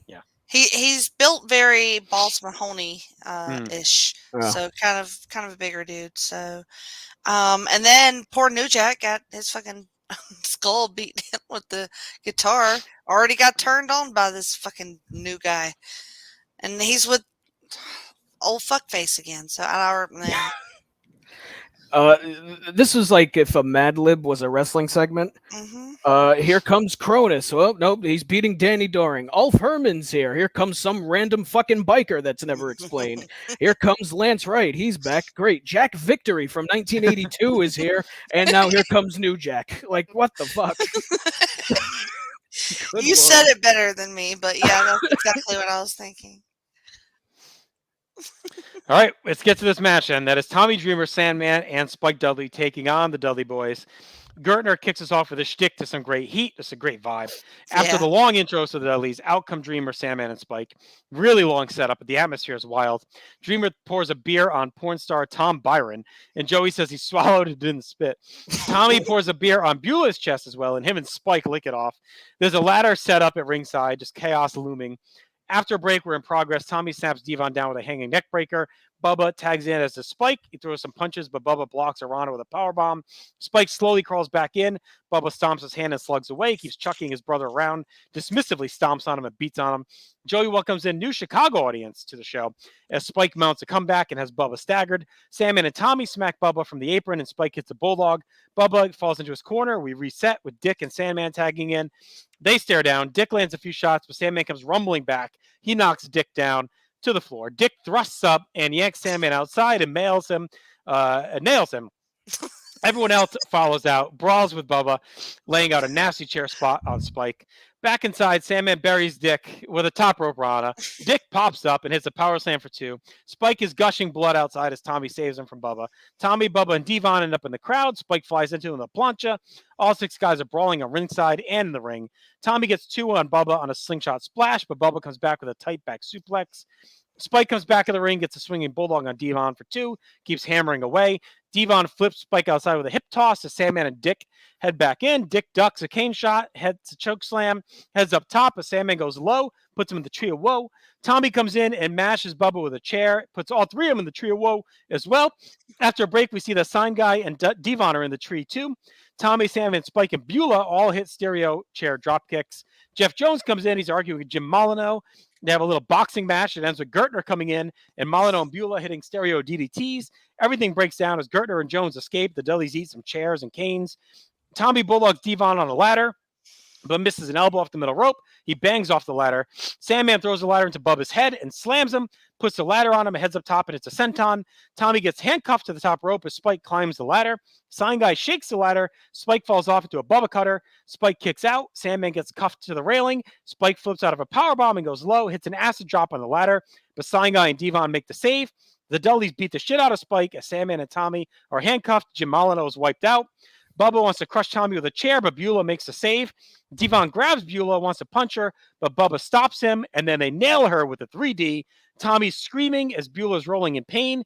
Yeah. He's built very Balls Mahoney ish. So kind of a bigger dude. So and then poor New Jack got his fucking skull beat in with the guitar. Already got turned on by this fucking new guy, and he's with old fuckface again. So I don't. This was like if a Mad Lib was a wrestling segment. Here comes Cronus. Well, nope, he's beating Danny Doring. Ulf Herman's here. Here comes some random fucking biker that's never explained. Here comes Lance Wright. He's back. Great. Jack Victory from 1982 is here. And now here comes New Jack. Like, what the fuck? You said it better than me, but yeah, that's exactly what I was thinking. All right, let's get to this match then. That is Tommy Dreamer, Sandman, and Spike Dudley taking on the Dudley Boys. Gertner kicks us off with a shtick to some great heat. Just a great vibe. After the long intros to the Dudleys, out come Dreamer, Sandman, and Spike. Really long setup, but the atmosphere is wild. Dreamer pours a beer on porn star Tom Byron, and Joey says he swallowed it in the spit. Tommy pours a beer on Beulah's chest as well, and him and Spike lick it off. There's a ladder set up at ringside, just chaos looming. After a break, we're in progress. Tommy snaps Devon down with a hanging neck breaker. Bubba tags in as a Spike. He throws some punches, but Bubba blocks Arana with a powerbomb. Spike slowly crawls back in. Bubba stomps his hand and slugs away, keeps chucking his brother around, dismissively stomps on him and beats on him. Joey welcomes in new Chicago audience to the show as Spike mounts a comeback and has Bubba staggered. Sandman and Tommy smack Bubba from the apron and Spike hits a bulldog. Bubba falls into his corner. We reset with Dick and Sandman tagging in. They stare down. Dick lands a few shots, but Sandman comes rumbling back. He knocks Dick down to the floor. Dick thrusts up and yanks Sandman outside and nails him. Everyone else follows out, brawls with Bubba, laying out a nasty chair spot on Spike. Back inside, Sandman buries Dick with a top rope Rana. Dick pops up and hits a power slam for 2. Spike is gushing blood outside as Tommy saves him from Bubba. Tommy, Bubba, and Devon end up in the crowd. Spike flies into him in the plancha. All 6 guys are brawling on ringside and in the ring. Tommy gets 2 on Bubba on a slingshot splash, but Bubba comes back with a tight back suplex. Spike comes back in the ring, gets a swinging bulldog on Devon for 2, keeps hammering away. Devon flips Spike outside with a hip toss as Sandman and Dick head back in. Dick ducks a cane shot, heads a choke slam, heads up top as Sandman goes low, puts him in the tree of woe. Tommy comes in and mashes Bubba with a chair, puts all 3 of them in the tree of woe as well. After a break, we see the sign guy and Devon are in the tree too. Tommy, Sandman, Spike, and Beulah all hit stereo chair drop kicks. Jeff Jones comes in. He's arguing with Jim Molyneux. They have a little boxing match. It ends with Gertner coming in and Molyneux and Beulah hitting stereo DDTs. Everything breaks down as Gertner and Jones escape. The Dudleys eat some chairs and canes. Tommy bulldogs Devon on a ladder, but misses an elbow off the middle rope. He bangs off the ladder. Sandman throws the ladder into Bubba's head and slams him, puts the ladder on him, heads up top, and it's a senton. Tommy gets handcuffed to the top rope as Spike climbs the ladder. Sign guy shakes the ladder. Spike falls off into a Bubba cutter. Spike kicks out. Sandman gets cuffed to the railing. Spike flips out of a powerbomb and goes low, hits an acid drop on the ladder, but Sign guy and Devon make the save. The Dudleys beat the shit out of Spike as Sandman and Tommy are handcuffed. Jim Molyneux is wiped out. Bubba wants to crush Tommy with a chair, but Beulah makes the save. Devon grabs Beulah, wants to punch her, but Bubba stops him, and then they nail her with a 3D. Tommy's screaming as Beulah's rolling in pain.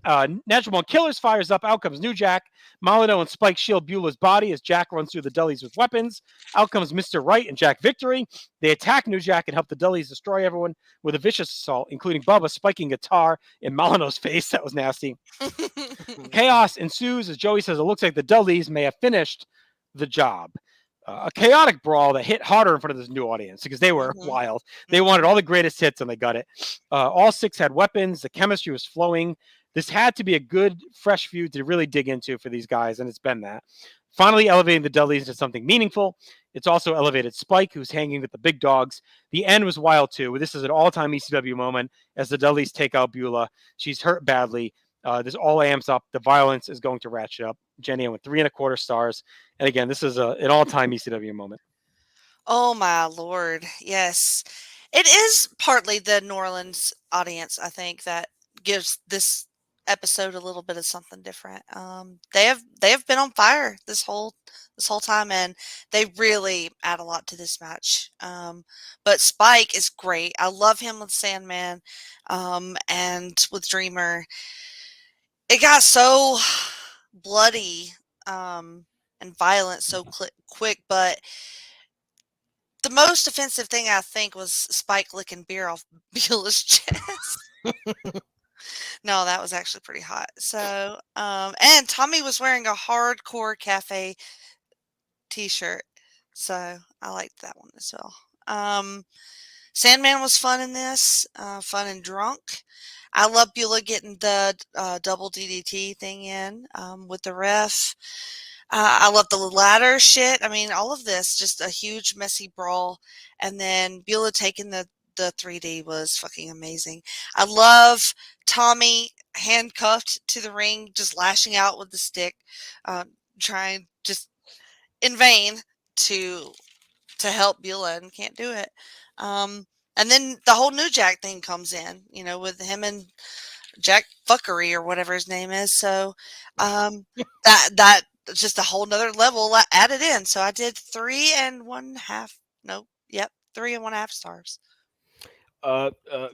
Natural Born Killers fires up. Out comes New Jack. Molyneux and Spike shield Beulah's body as Jack runs through the Dudleys with weapons. Out comes Mr. Right and Jack Victory. They attack New Jack and help the Dudleys destroy everyone with a vicious assault, including Bubba spiking guitar in Molyneux's face. That was nasty. Chaos ensues as Joey says it looks like the Dudleys may have finished the job. A chaotic brawl that hit harder in front of this new audience because they were wild. They wanted all the greatest hits and they got it. All 6 had weapons. The chemistry was flowing. This had to be a good, fresh feud to really dig into for these guys, and it's been that. Finally elevating the Dudleys into something meaningful. It's also elevated Spike, who's hanging with the big dogs. The end was wild, too. This is an all-time ECW moment as the Dudleys take out Beulah. She's hurt badly. This all amps up. The violence is going to ratchet up. Jenny went 3.25 stars. And again, this is an all-time ECW moment. Oh, my Lord. Yes. It is partly the New Orleans audience, I think, that gives this episode a little bit of something different. They have been on fire this whole time, and they really add a lot to this match. But Spike is great. I love him with Sandman, and with Dreamer. It got so bloody and violent so quick, but the most offensive thing I think was Spike licking beer off Beulah's chest. No, that was actually pretty hot. So, and Tommy was wearing a hardcore cafe t-shirt. So I liked that one as well. Sandman was fun in this, fun and drunk. I love Beulah getting the double DDT thing in with the ref. I love the ladder shit. I mean, all of this, just a huge messy brawl. And then Beulah taking the 3D was fucking amazing. I love Tommy handcuffed to the ring, just lashing out with the stick, trying just in vain to help Beulah and can't do it. And then the whole New Jack thing comes in, with him and Jack Fuckery or whatever his name is. So that just a whole nother level added in. So I did 3.5. Nope. Yep. 3.5 stars.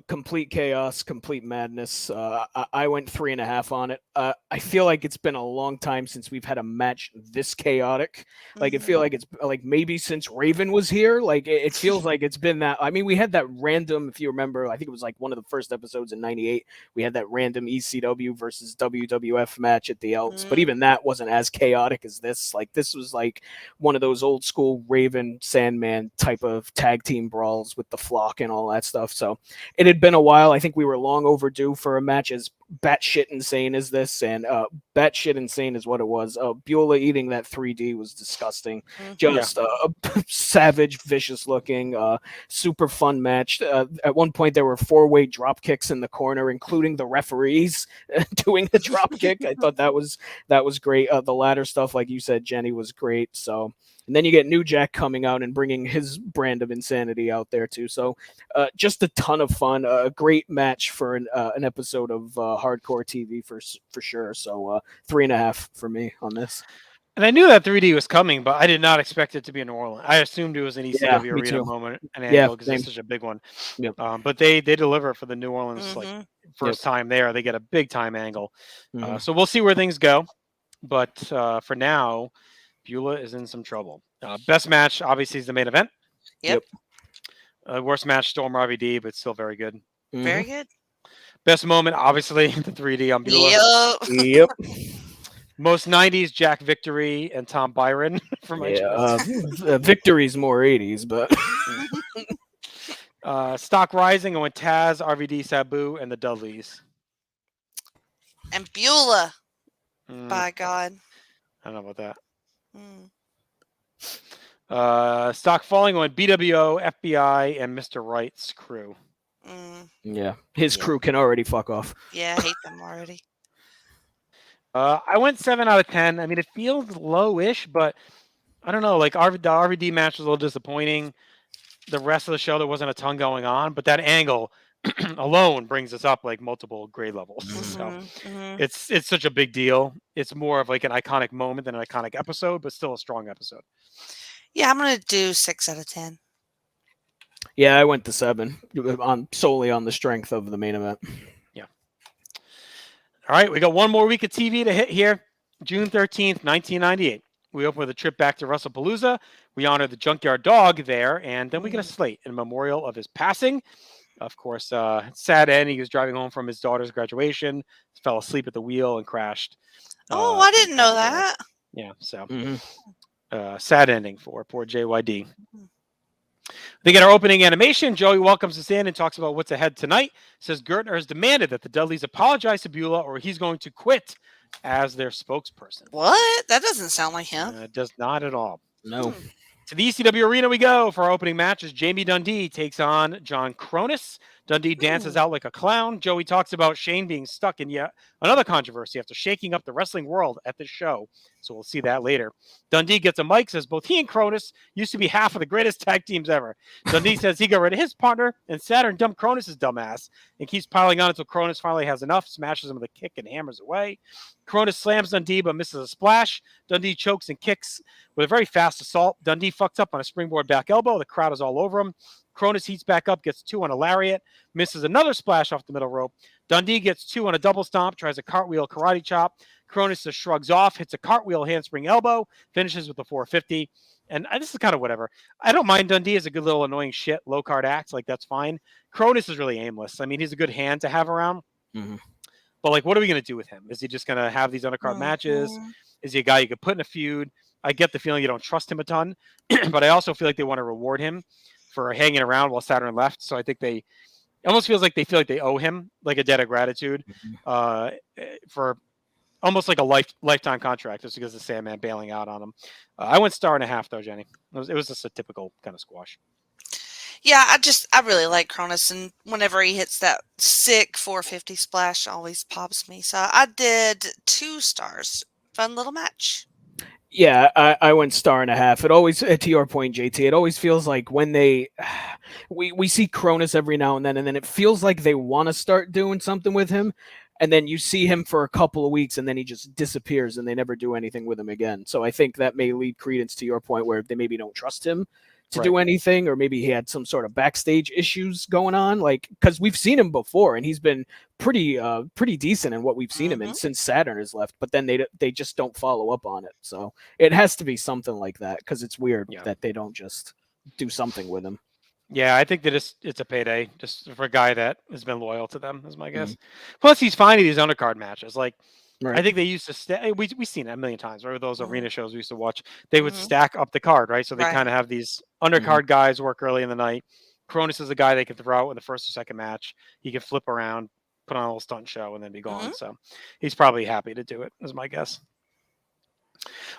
Complete chaos, complete madness. I went 3.5 on it. I feel like it's been a long time since we've had a match this chaotic. Like, it feel like it's like maybe since Raven was here. Like, it feels like it's been that. I mean, we had that random, if you remember, I think it was like one of the first episodes in '98. We had that random ECW versus WWF match at the Elks, but even that wasn't as chaotic as this. Like, this was like one of those old school Raven Sandman type of tag team brawls with the flock and all that stuff. So it had been a while. I think we were long overdue for a match as batshit insane as this, and batshit insane is what it was. Beulah eating that 3D was disgusting. Just savage, vicious looking, super fun match. At one point, there were 4-way drop kicks in the corner, including the referees doing the drop kick. I thought that was great. The ladder stuff, like you said, Jenny, was great. So. And then you get New Jack coming out and bringing his brand of insanity out there too. So just a ton of fun. A great match for an episode of hardcore TV for sure. So 3.5 for me on this. And I knew that 3D was coming, but I did not expect it to be in New Orleans. I assumed it was an ECW arena too. moment, an angle, because it's such a big one. Yep. But they deliver for the New Orleans first time there. They get a big time angle. So we'll see where things go. But for now, Beulah is in some trouble. Best match, obviously, is the main event. Yep. Worst match, Storm RVD, but still very good. Very good. Best moment, obviously, the 3D on Beulah. Yep. Most 90s, Jack Victory and Tom Byron for my choice. Victory's more 80s, but... Stock Rising, I went Taz, RVD Sabu, and the Dudleys. And Beulah. By God. I don't know about that. Stock Falling, I went BWO, FBI, and Mr. Wright's crew. Yeah, his crew can already fuck off. Yeah, I hate them already. I went 7 out of 10. I mean, it feels low-ish, but I don't know. Like, the RVD match was a little disappointing. The rest of the show, there wasn't a ton going on, but that angle alone brings us up like multiple grade levels. So it's such a big deal. It's more of like an iconic moment than an iconic episode, but still a strong episode. Yeah, I'm gonna do 6 out of 10. Yeah, I went to 7 solely on the strength of the main event. Yeah. All right, we got one more week of TV to hit here. June 13th, 1998. We open with a trip back to Russellpalooza. We honor the Junkyard Dog there, and then we get a slate in memorial of his passing. Of course, sad end. He was driving home from his daughter's graduation, fell asleep at the wheel, and crashed. Oh, I didn't know that. Yeah, so sad ending for poor JYD. They get our opening animation. Joey welcomes us in and talks about what's ahead tonight. Says Gertner has demanded that the Dudleys apologize to Beulah or he's going to quit as their spokesperson. What? That doesn't sound like him. It does not at all. No. To the ECW arena we go for our opening match as Jamie Dundee takes on John Cronus. Dundee dances out like a clown. Joey talks about Shane being stuck in yet another controversy after shaking up the wrestling world at the show. So we'll see that later. Dundee gets a mic, says both he and Cronus used to be half of the greatest tag teams ever. Dundee says he got rid of his partner and Saturn dumped Cronus' dumbass and keeps piling on until Cronus finally has enough, smashes him with a kick and hammers away. Cronus slams Dundee but misses a splash. Dundee chokes and kicks with a very fast assault. Dundee fucks up on a springboard back elbow. The crowd is all over him. Cronus heats back up, gets 2 on a lariat, misses another splash off the middle rope. Dundee gets 2 on a double stomp, tries a cartwheel karate chop. Cronus just shrugs off, hits a cartwheel handspring elbow, finishes with a 450. And this is kind of whatever. I don't mind Dundee as a good little annoying shit, low card act. Like, that's fine. Cronus is really aimless. I mean, he's a good hand to have around. But, like, what are we going to do with him? Is he just going to have these undercard matches? Is he a guy you could put in a feud? I get the feeling you don't trust him a ton, but I also feel like they want to reward him for hanging around while Saturn left. So I think it almost feels like they owe him like a debt of gratitude for almost like a lifetime contract just because of Sandman bailing out on him. I went 1.5 though, Jenny. It was just a typical kind of squash. Yeah, I really like Cronus, and whenever he hits that sick 450 splash, always pops me. So I did 2 stars. Fun little match. Yeah, I went 1.5. It always, to your point, JT, it always feels like when we see Cronus every now and then it feels like they want to start doing something with him, and then you see him for a couple of weeks, and then he just disappears, and they never do anything with him again. So I think that may lead credence to your point where they maybe don't trust him to do anything, or maybe he had some sort of backstage issues going on, like, because we've seen him before and he's been pretty decent in what we've seen him in since Saturn has left, but then they just don't follow up on it. So it has to be something like that, because it's weird that they don't just do something with him. Yeah, I think that it's a payday just for a guy that has been loyal to them, is my guess. Plus, he's finding these undercard matches. Like, I think they used to we've seen it a million times. Right, those arena shows we used to watch, they would stack up the card, right? So they kind of have these undercard guys work early in the night. Cronus is a guy they can throw out in the first or second match. He can flip around, put on a little stunt show, and then be gone. So he's probably happy to do it, is my guess.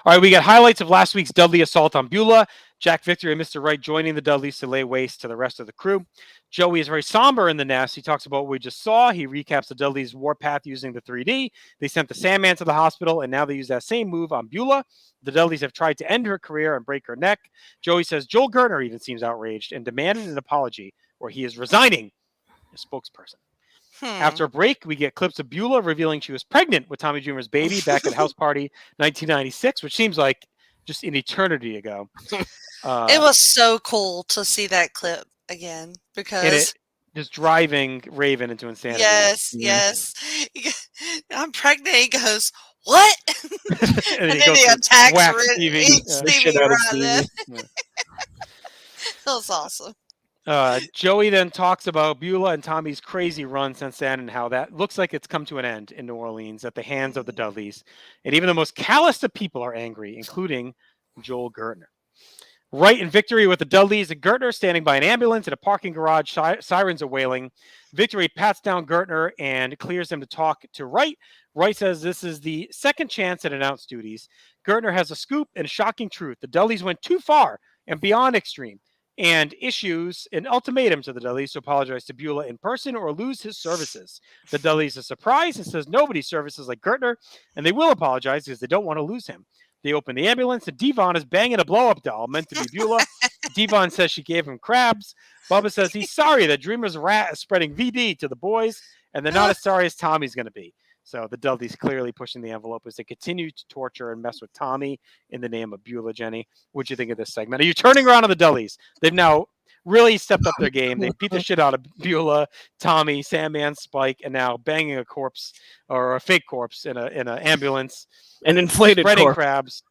All right, we got highlights of last week's Dudley assault on Beulah. Jack Victory and Mr. Wright joining the Dudleys to lay waste to the rest of the crew. Joey is very somber in the nest. He talks about what we just saw. He recaps the Dudleys' warpath using the 3D. They sent the Sandman to the hospital, and now they use that same move on Beulah. The Dudleys have tried to end her career and break her neck. Joey says Joel Gertner even seems outraged and demanded an apology, or he is resigning as spokesperson. After a break, we get clips of Beulah revealing she was pregnant with Tommy Dreamer's baby back at House Party 1996, which seems like just an eternity ago. It was so cool to see that clip again, because just driving Raven into insanity. Yes. I'm pregnant. He goes, "What?" and then he attacks Stevie. Stevie right there. That was awesome. Joey then talks about Beulah and Tommy's crazy run since then, and how that looks like it's come to an end in New Orleans at the hands of the Dudleys. And even the most callous of people are angry, including Joel Gertner. Wright in Victory with the Dudleys and Gertner standing by an ambulance in a parking garage. Sirens are wailing. Victory pats down Gertner and clears him to talk to Wright. Wright says this is the second chance at announce duties. Gertner has a scoop and shocking truth. The Dudleys went too far and beyond extreme, and issues an ultimatum to the Dudleys to apologize to Beulah in person or lose his services. The Dudleys are surprised and says nobody services like Gertner, and they will apologize because they don't want to lose him. They open the ambulance, and Devon is banging a blow-up doll meant to be Beulah. Devon says she gave him crabs. Bubba says he's sorry that Dreamer's rat is spreading VD to the boys, and they're not as sorry as Tommy's going to be. So the Dudleys clearly pushing the envelope as they continue to torture and mess with Tommy in the name of Beulah. Jenny, what'd you think of this segment? Are you turning around on the Dudleys? They've now really stepped up their game. They beat the shit out of Beulah, Tommy, Sandman, Spike, and now banging a corpse or a fake corpse in an ambulance. An inflated spreading corpse. crabs.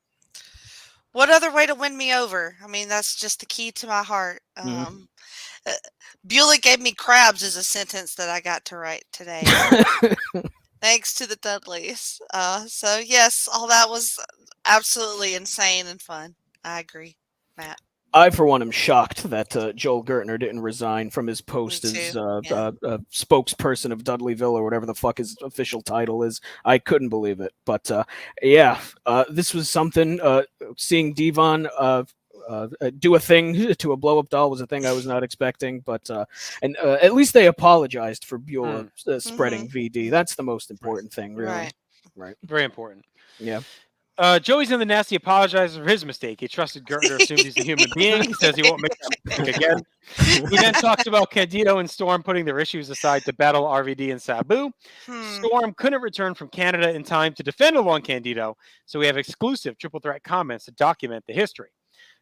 What other way to win me over? I mean, that's just the key to my heart. Beulah gave me crabs is a sentence that I got to write today. Thanks to the Dudleys. So yes, all that was absolutely insane and fun. I agree, Matt. I, for one, am shocked that Joel Gertner didn't resign from his post as spokesperson of Dudleyville, or whatever the fuck his official title is. I couldn't believe it. But this was something. Seeing Devon do a thing to a blow-up doll was a thing I was not expecting. But at least they apologized for Beulah spreading VD. That's the most important thing, really. Right. Very important. Yeah. Joey's in the nasty, apologizes for his mistake. He trusted Gertner, assumes he's a human being. He says he won't make that mistake again. He then talks about Candido and Storm putting their issues aside to battle RVD and Sabu. Storm couldn't return from Canada in time to defend along Candido, so we have exclusive triple threat comments to document the history.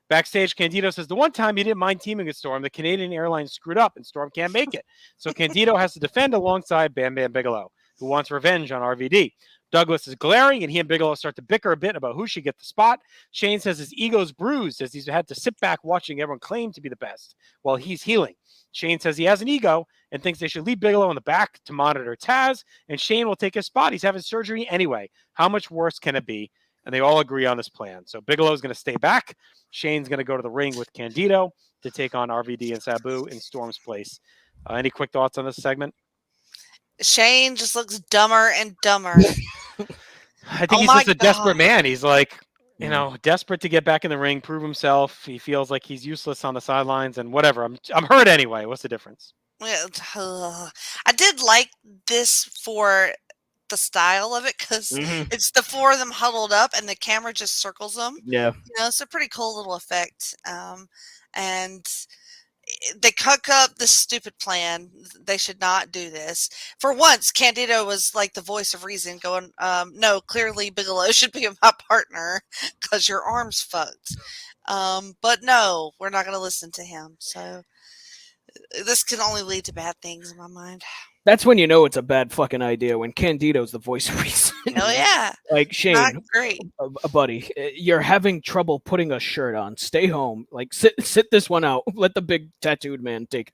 Backstage, Candido says the one time he didn't mind teaming with Storm, the Canadian Airlines screwed up and Storm can't make it. So Candido has to defend alongside Bam Bam Bigelow, who wants revenge on RVD. Douglas is glaring, and he and Bigelow start to bicker a bit about who should get the spot. Shane says his ego's bruised as he's had to sit back watching everyone claim to be the best while he's healing. Shane says he has an ego and thinks they should leave Bigelow in the back to monitor Taz, and Shane will take his spot. He's having surgery anyway. How much worse can it be? And they all agree on this plan. So Bigelow's going to stay back. Shane's going to go to the ring with Candido to take on RVD and Sabu in Storm's place. Any quick thoughts on this segment? Shane just looks dumber and dumber. I think he's just a desperate man. He's like, desperate to get back in the ring, prove himself. He feels like he's useless on the sidelines and whatever. I'm hurt anyway. What's the difference? I did like this for the style of it, because it's the four of them huddled up and the camera just circles them. Yeah. It's a pretty cool little effect. And they cook up this stupid plan. They should not do this. For once, Candido was like the voice of reason, going, "No, clearly Bigelow should be my partner because your arm's fucked." But no, we're not going to listen to him. So this can only lead to bad things in my mind. That's when you know it's a bad fucking idea, when Candido's the voice of reason. Hell yeah. Like, Not Shane, great. buddy, you're having trouble putting a shirt on. Stay home. Like, sit this one out. Let the big tattooed man take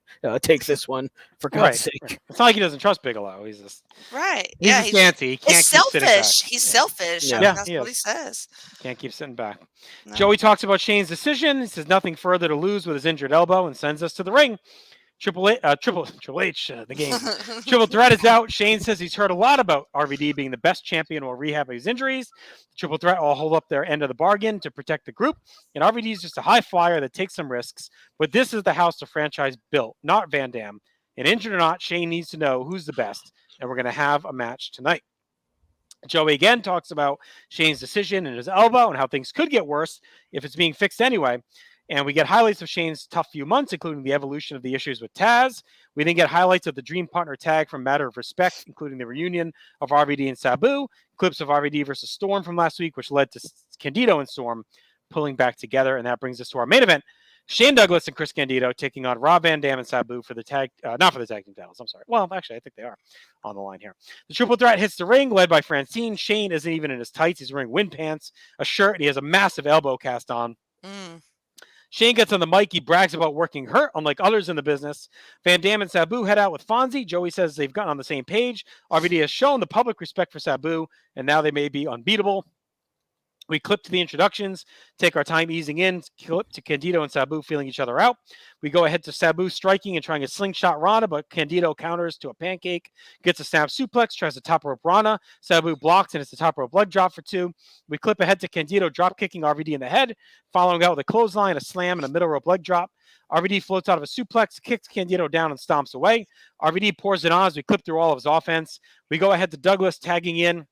this one, for God's sake. Right. It's not like he doesn't trust Bigelow. He's just Right. he's Yeah. just antsy. He can't He's keep sitting back. selfish. He's selfish. Yeah. I Yeah, mean, that's he what is. he says. Can't keep sitting back. No. Joey talks about Shane's decision. He says nothing further to lose with his injured elbow and sends us to the ring. Triple H, the game. Triple Threat is out. Shane says he's heard a lot about RVD being the best champion while rehabbing his injuries. Triple Threat all hold up their end of the bargain to protect the group. And RVD is just a high flyer that takes some risks. But this is the house the franchise built, not Van Dam. And injured or not, Shane needs to know who's the best. And we're going to have a match tonight. Joey again talks about Shane's decision and his elbow and how things could get worse if it's being fixed anyway. And we get highlights of Shane's tough few months, including the evolution of the issues with Taz. We then get highlights of the Dream Partner tag from Matter of Respect, including the reunion of RVD and Sabu, clips of RVD versus Storm from last week, which led to Candido and Storm pulling back together. And that brings us to our main event. Shane Douglas and Chris Candido taking on Rob Van Dam and Sabu for the tag, not for the tag team titles. I'm sorry. Well, actually, I think they are on the line here. The Triple Threat hits the ring, led by Francine. Shane isn't even in his tights. He's wearing wind pants, a shirt, and he has a massive elbow cast on. Shane gets on the mic. He brags about working hurt, unlike others in the business. Van Dam and Sabu head out with Fonzie. Joey says they've gotten on the same page. RVD has shown the public respect for Sabu, and now they may be unbeatable. We clip to the introductions, take our time easing in, clip to Candido and Sabu feeling each other out. We go ahead to Sabu striking and trying to slingshot Rana, but Candido counters to a pancake, gets a snap suplex, tries to top rope Rana. Sabu blocks and it's a top rope leg drop for 2. We clip ahead to Candido drop kicking RVD in the head, following out with a clothesline, a slam, and a middle rope leg drop. RVD floats out of a suplex, kicks Candido down and stomps away. RVD pours it on as we clip through all of his offense. We go ahead to Douglas tagging in.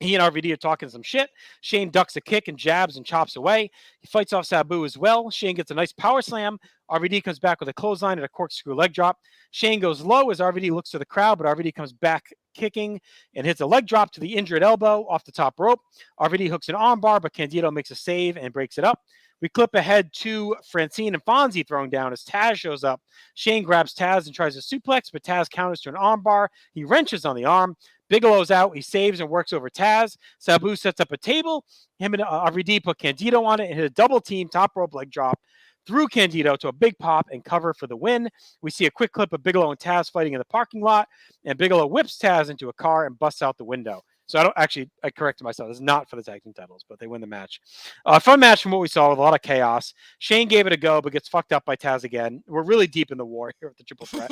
He and RVD are talking some shit. Shane ducks a kick and jabs and chops away. He fights off Sabu as well. Shane gets a nice power slam. RVD comes back with a clothesline and a corkscrew leg drop. Shane goes low as RVD looks to the crowd, but RVD comes back kicking and hits a leg drop to the injured elbow off the top rope. RVD hooks an armbar, but Candido makes a save and breaks it up. We clip ahead to Francine and Fonzie throwing down as Taz shows up. Shane grabs Taz and tries to suplex, but Taz counters to an armbar. He wrenches on the arm. Bigelow's out. He saves and works over Taz. Sabu sets up a table. Him and RVD put Candido on it and hit a double team top rope leg drop through Candido to a big pop and cover for the win. We see a quick clip of Bigelow and Taz fighting in the parking lot, and Bigelow whips Taz into a car and busts out the window. So I corrected myself. This is not for the tag team titles, but they win the match. Fun match from what we saw with a lot of chaos. Shane gave it a go, but gets fucked up by Taz again. We're really deep in the war here with the Triple Threat.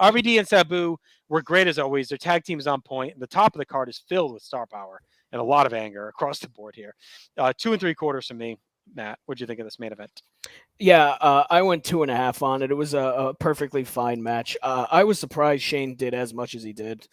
RVD and Sabu were great as always. Their tag team is on point. And the top of the card is filled with star power and a lot of anger across the board here. 2 3/4 from me. Matt, what'd you think of this main event? Yeah, I went 2.5 on it. It was a perfectly fine match. I was surprised Shane did as much as he did.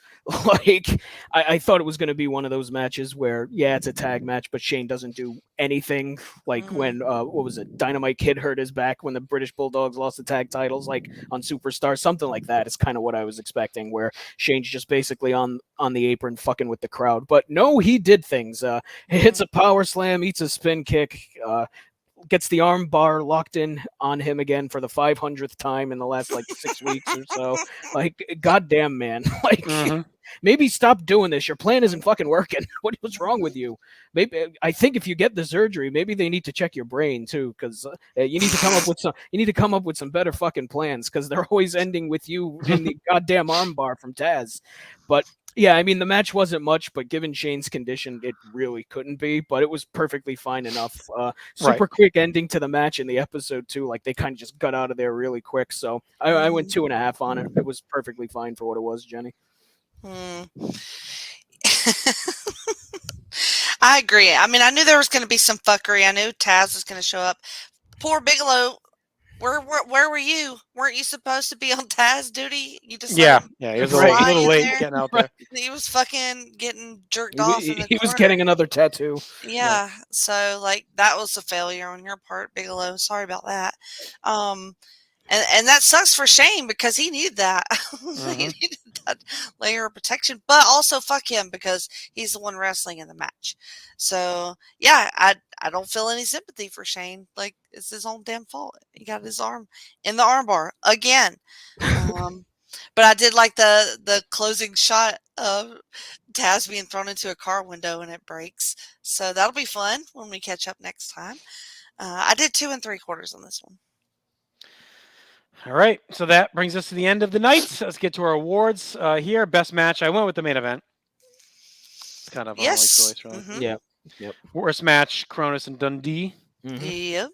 Like, I thought it was going to be one of those matches where, yeah, it's a tag match, but Shane doesn't do anything. Like when, what was it, Dynamite Kid hurt his back when the British Bulldogs lost the tag titles, like on Superstar, something like that is kind of what I was expecting, where Shane's just basically on the apron fucking with the crowd. But no, he did things. He hits a power slam, eats a spin kick, gets the arm bar locked in on him again for the 500th time in the last like 6 weeks or so. Like, goddamn, man. Like, maybe stop doing this. Your plan isn't fucking working. What's wrong with you? Maybe I think if you get the surgery, maybe they need to check your brain too, because you need to come up with some. You need to come up with some better fucking plans, because they're always ending with you in the goddamn arm bar from Taz. But yeah, I mean, the match wasn't much, but given Shane's condition, it really couldn't be. But it was perfectly fine enough. Super quick ending to the match in the episode too. Like, they kind of just got out of there really quick. So I went 2.5 on it. It was perfectly fine for what it was, Jenny. I agree. I mean, I knew there was going to be some fuckery. I knew Taz was going to show up. Poor Bigelow. Where were you? Weren't you supposed to be on Taz duty? You just he was a little late getting out there. He was fucking getting jerked off. He was getting another tattoo. Yeah, so like that was a failure on your part, Bigelow. Sorry about that. And that sucks for Shane because he needed that. He needed that layer of protection. But also fuck him because he's the one wrestling in the match. So yeah, I don't feel any sympathy for Shane. Like it's his own damn fault. He got his arm in the armbar again. But I did like the closing shot of Taz being thrown into a car window and it breaks. So that'll be fun when we catch up next time. I did 2 3/4 on this one. All right, so that brings us to the end of the night. Let's get to our awards here. Best match, I went with the main event. It's kind of Yes. only choice, really. Mm-hmm. Yep. Worst match, Cronus and Dundee. Mm-hmm. Yep.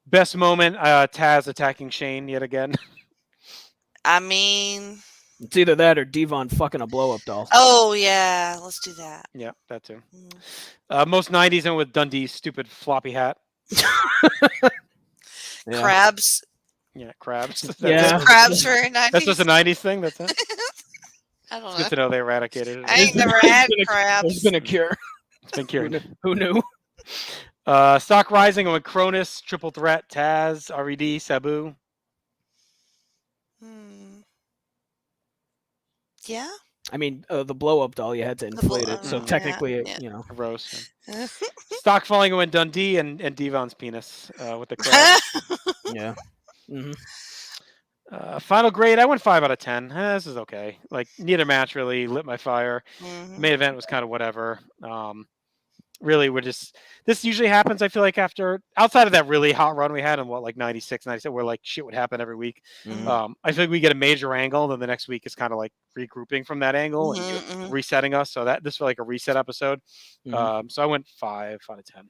Best moment, Taz attacking Shane yet again. I mean, It's either that or Devon fucking a blow-up doll. oh yeah, let's do that. Yeah, that too. Mm. Most 90s and with Dundee's stupid floppy hat. Yeah. Crabs. Yeah, crabs. Yeah. Crabs very nice. That's just a 90s thing. That's it. I don't It's know. good to know they eradicated it. I ain't never had crabs. There's been a cure. It's been cured. Who knew? Stock rising with Cronus, Triple Threat, Taz, RVD, Sabu. Yeah. I mean, the blow-up doll, you had to inflate it, so yeah, technically, yeah. you know. A roast. Stock falling with Dundee and Devon's penis with the crab. Yeah. Mm-hmm. Final grade, I went 5 out of 10. This is okay. Like neither match really lit my fire. Main event was kind of whatever. Really, this usually happens. I feel like outside of that really hot run we had in like 96, 97, where like shit would happen every week. Mm-hmm. I feel like we get a major angle, then the next week is kind of like regrouping from that angle and resetting us. So this felt like a reset episode. So I went 5 out of 10.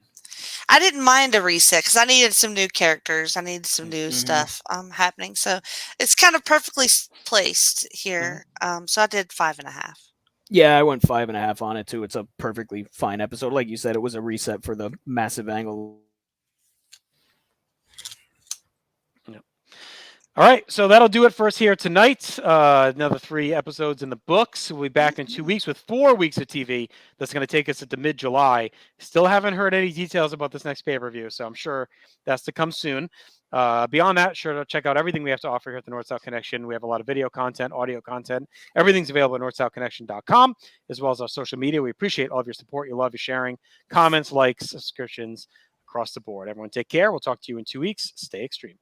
I didn't mind a reset because I needed some new characters. I needed some new stuff happening. So it's kind of perfectly placed here. So I did 5.5. Yeah, I went 5.5 on it too. It's a perfectly fine episode. Like you said, it was a reset for the massive angle. Yep. All right, so that'll do it for us here tonight. Another 3 episodes in the books. We'll be back in 2 weeks with 4 weeks of TV. That's going to take us into mid-July. Still haven't heard any details about this next pay-per-view, so I'm sure that's to come soon. Beyond that, sure to check out everything we have to offer here at the North-South Connection. We have a lot of video content, audio content. Everything's available at northsouthconnection.com, as well as our social media. We appreciate all of your support, your love, your sharing, comments, likes, subscriptions across the board. Everyone take care. We'll talk to you in 2 weeks. Stay extreme.